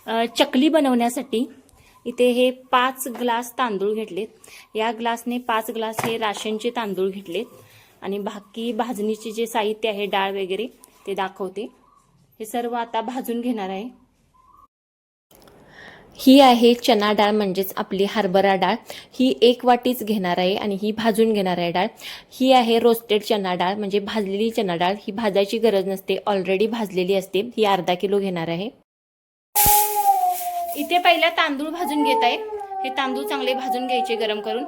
चकली बनवण्यासाठी इथे हे 5 ग्लास तांदूळ घेतलेत. या ग्लासने 5 ग्लास हे राशनचे तांदूळ घेतलेत आणि बाकी भाजणीचे जे साहित्य आहे डाळ वगैरे ते दाखवते. हे सर्व आता भाजून घेणार आहे. ही आहे चना डाळ म्हणजेच आपली हरभरा डाळ. ही 1 वाटीच घेणार आहे आणि ही भाजून घेणार आहे डाळ. ही आहे रोस्टेड चना डाळ म्हणजे भाजलेली चना डाळ. ही भाजायची गरज नसते, ऑलरेडी भाजलेली असते. ही अर्धा किलो घेणार आहे. इथे पहिला तांदूळ भाजून घेत आहे. हे तांदूळ चांगले भाजून घ्यायचे गरम करून.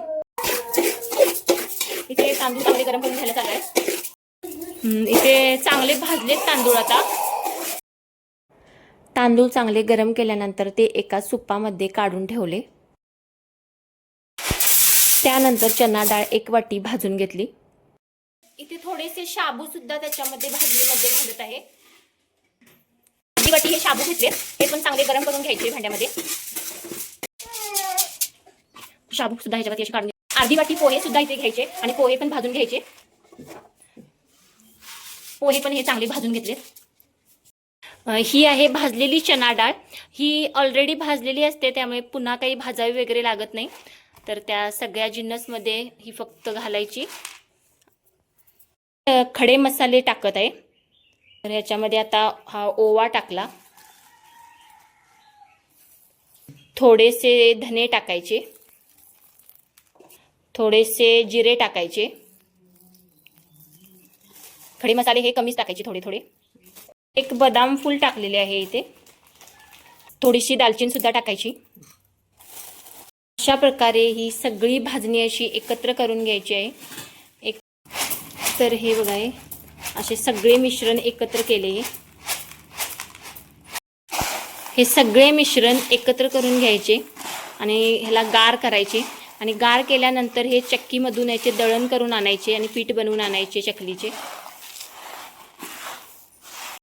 इथे तांदूळ चांगले गरम करून घ्यायला चालू आहे. इथे चांगले भाजलेत तांदूळ. आता तांदूळ चांगले गरम केल्यानंतर ते एका सुपामध्ये काढून ठेवले. त्यानंतर चना डाळ 1 वाटी भाजून घेतली. इथे थोडेसे शाबू सुद्धा त्याच्यामध्ये भाजणीमध्ये घालत आहे. अर्धी वाटी हे शाबू घेतले. हे पण चांगले गरम करून घ्यायचे भांड्यामध्ये. शाबू सुद्धा ह्याच्यावरती असे काढून. अर्धी वाटी पोहे सुद्धा इथे घ्यायचे आणि पोहे पण भाजून घ्यायचे. पोहे पण हे चांगले भाजून घेतले. ही आहे भाजलेली चना डाळ. ही ऑलरेडी भाजलेली असते त्यामुळे पुन्हा काही भाजावी वगैरे लागत नाही. तर त्या सगळ्या जिन्नसमध्ये ही फक्त घालायची. खडे मसाले टाकत आहे. तर ह्याच्यामध्ये आता हा ओवा टाकला. थोडेसे धने टाकायचे. थोडेसे जिरे टाकायचे. खडे मसाले हे कमीच टाकायचे, थोडे थोडे. एक बदाम फूल टाकलेले आहे इथे. थोडीशी दालचिनी सुद्धा टाकायची. अशा प्रकारे ही सगळी भाजणी अशी एकत्र करून घ्यायची आहे. तर हे बघा, असे सगळे मिश्रण एकत्र केले. हे सगळे मिश्रण एकत्र करून घ्यायचे आणि ह्याला गार करायचे. आणि गार केल्यानंतर हे चक्कीमधून याचे दळण करून आणायचे आणि पीठ बनवून आणायचे चकलीचे.